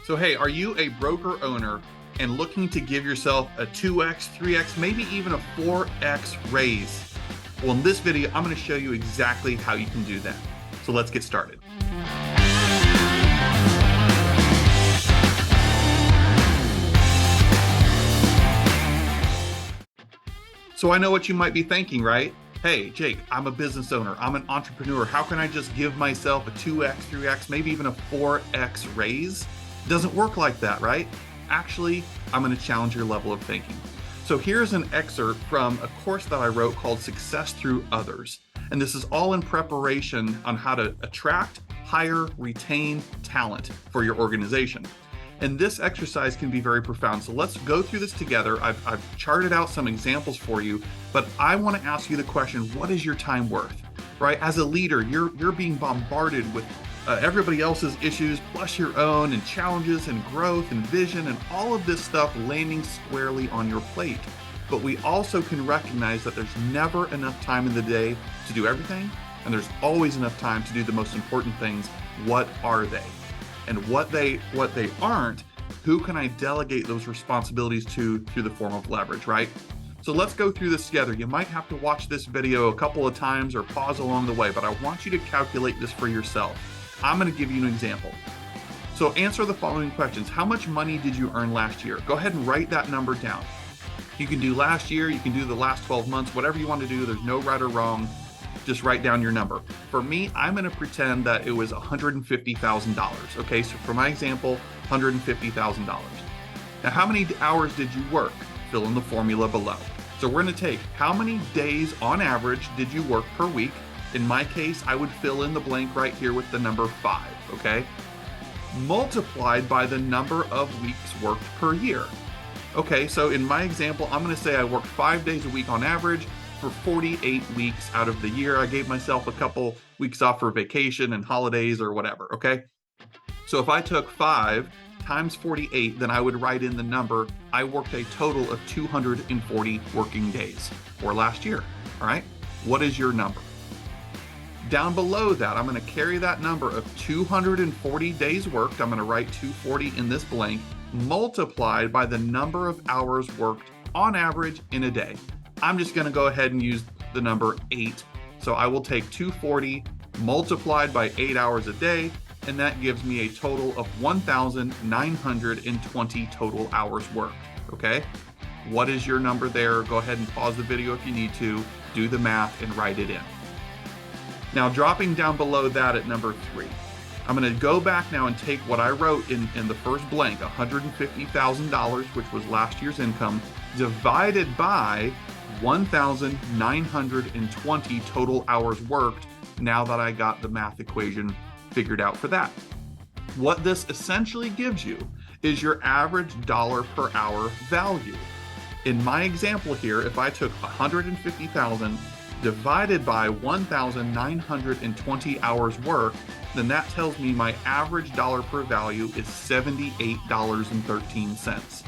So, hey, are you a broker owner and looking to give yourself a 2x, 3x, maybe even a 4x raise? Well, in this video, I'm going to show you exactly how you can do that. So let's get started. So I know what you might be thinking, right? Hey, Jake, I'm a business owner. I'm an entrepreneur. How can I just give myself a 2x, 3x, maybe even a 4x raise? It doesn't work like that, right? Actually, I'm going to challenge your level of thinking. So here's an excerpt from a course that I wrote called Success Through Others. And this is all in preparation on how to attract, hire, retain talent for your organization. And this exercise can be very profound. So let's go through this together. I've charted out some examples for you, but I want to ask you the question, what is your time worth, right? As a leader, you're being bombarded with everybody else's issues, plus your own, and challenges and growth and vision and all of this stuff landing squarely on your plate. But we also can recognize that there's never enough time in the day to do everything, and there's always enough time to do the most important things. What are they? And what they aren't, who can I delegate those responsibilities to through the form of leverage, right? So let's go through this together. You might have to watch this video a couple of times or pause along the way, but I want you to calculate this for yourself. I'm going to give you an example. So answer the following questions. How much money did you earn last year? Go ahead and write that number down. You can do last year, you can do the last 12 months, whatever you want to do. There's no right or wrong. Just write down your number. For me, I'm going to pretend that it was $150,000. Okay, so for my example, $150,000. Now, how many hours did you work? Fill in the formula below. So we're going to take how many days on average did you work per week? In my case, I would fill in the blank right here with the number 5, okay? Multiplied by the number of weeks worked per year. Okay, so in my example, I'm going to say I worked 5 days a week on average for 48 weeks out of the year. I gave myself a couple weeks off for vacation and holidays or whatever, okay? So if I took 5 times 48, then I would write in the number, I worked a total of 240 working days for last year, all right? What is your number? Down below that, I'm going to carry that number of 240 days worked. I'm going to write 240 in this blank, multiplied by the number of hours worked on average in a day. I'm just going to go ahead and use the number 8. So I will take 240 multiplied by 8 hours a day, and that gives me a total of 1,920 total hours worked. Okay? What is your number there? Go ahead and pause the video if you need to, do the math, and write it in. Now, dropping down below that at number 3, I'm going to go back now and take what I wrote in the first blank, $150,000, which was last year's income, divided by 1,920 total hours worked now that I got the math equation figured out for that. What this essentially gives you is your average dollar per hour value. In my example here, if I took 150,000 divided by 1,920 hours worked, then that tells me my average dollar per value is $78.13.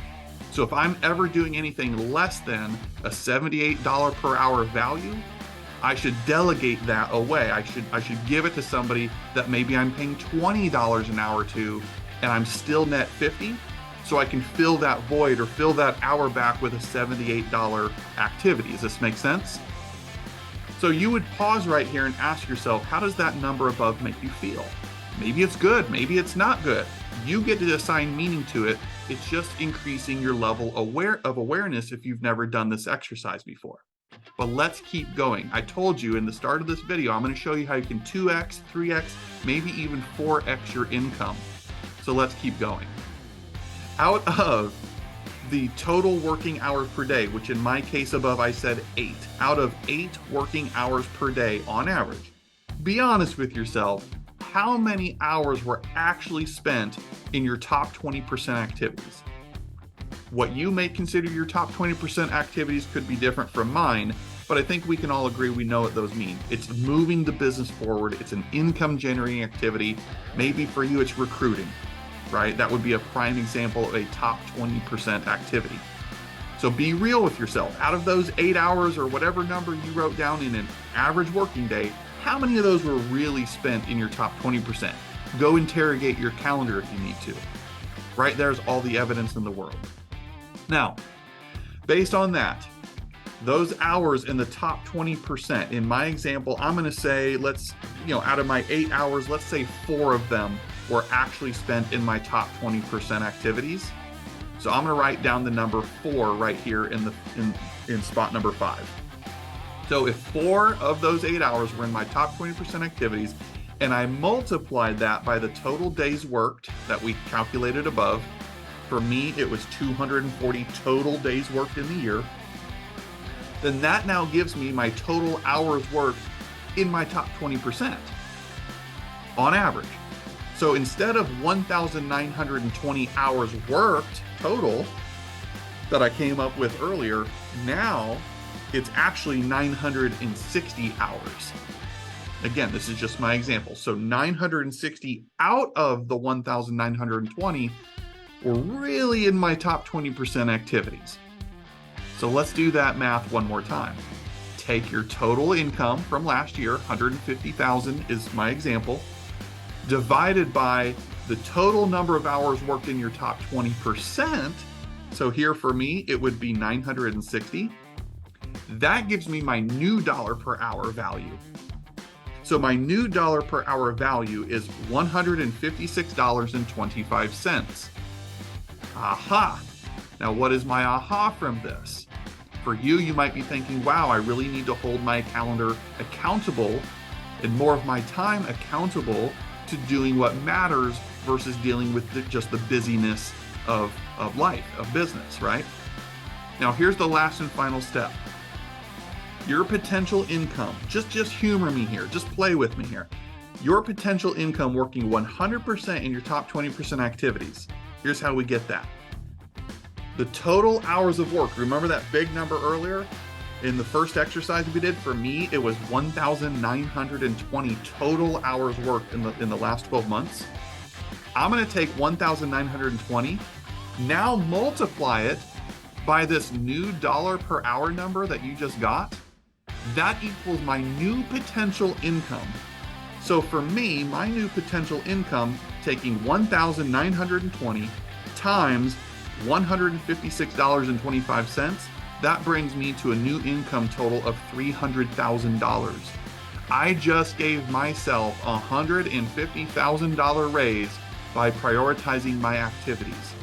So if I'm ever doing anything less than a $78 per hour value, I should delegate that away. I should give it to somebody that maybe I'm paying $20 an hour to, and I'm still net 50, so I can fill that void or fill that hour back with a $78 activity. Does this make sense? So you would pause right here and ask yourself, how does that number above make you feel? Maybe it's good, maybe it's not good. You get to assign meaning to it. It's just increasing your level of awareness if you've never done this exercise before. But let's keep going. I told you in the start of this video, I'm going to show you how you can 2x, 3x, maybe even 4x your income. So let's keep going. Out of the total working hours per day, which in my case above I said 8, out of 8 working hours per day on average, be honest with yourself, how many hours were actually spent in your top 20% activities? What you may consider your top 20% activities could be different from mine, but I think we can all agree we know what those mean. It's moving the business forward. It's an income generating activity. Maybe for you, it's recruiting, right? That would be a prime example of a top 20% activity. So be real with yourself. Out of those 8 hours or whatever number you wrote down in an average working day, how many of those were really spent in your top 20%? Go interrogate your calendar if you need to. Right there's all the evidence in the world. Now, based on that, those hours in the top 20%, in my example, I'm going to say, out of my 8 hours, let's say 4 of them were actually spent in my top 20% activities. So I'm going to write down the number 4 right here in spot number 5. So if 4 of those 8 hours were in my top 20% activities, and I multiplied that by the total days worked that we calculated above, for me, it was 240 total days worked in the year. Then that now gives me my total hours worked in my top 20% on average. So instead of 1,920 hours worked total that I came up with earlier, now it's actually 960 hours. Again, this is just my example. So 960 out of the 1,920 were really in my top 20% activities. So let's do that math one more time. Take your total income from last year, 150,000 is my example, divided by the total number of hours worked in your top 20%. So here for me, it would be 960. That gives me my new dollar per hour value. So my new dollar per hour value is $156.25. Aha! Now what is my aha from this? For you, you might be thinking, wow, I really need to hold my calendar accountable and more of my time accountable to doing what matters versus dealing with just the busyness of life, of business, right? Now here's the last and final step. Your potential income, just humor me here, just play with me here. Your potential income working 100% in your top 20% activities. Here's how we get that. The total hours of work, remember that big number earlier in the first exercise we did? For me, it was 1,920 total hours worked in the last 12 months. I'm going to take 1,920, now multiply it by this new dollar per hour number that you just got. That equals my new potential income. So for me, my new potential income, taking 1,920 times $156.25, that brings me to a new income total of $300,000. I just gave myself a $150,000 raise by prioritizing my activities.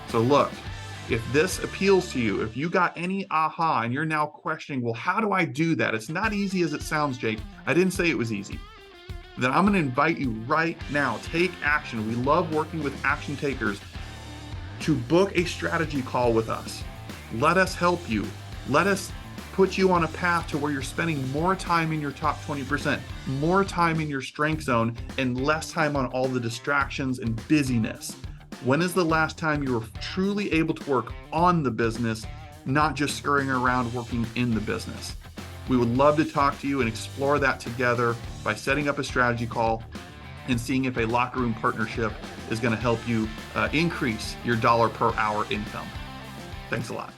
So look, if this appeals to you, if you got any aha and you're now questioning, well, how do I do that? It's not easy as it sounds, Jake. I didn't say it was easy. Then I'm going to invite you right now, take action. We love working with action takers to book a strategy call with us. Let us help you. Let us put you on a path to where you're spending more time in your top 20%, more time in your strength zone, and less time on all the distractions and busyness. When is the last time you were truly able to work on the business, not just scurrying around working in the business? We would love to talk to you and explore that together by setting up a strategy call and seeing if a locker room partnership is going to help you increase your dollar per hour income. Thanks a lot.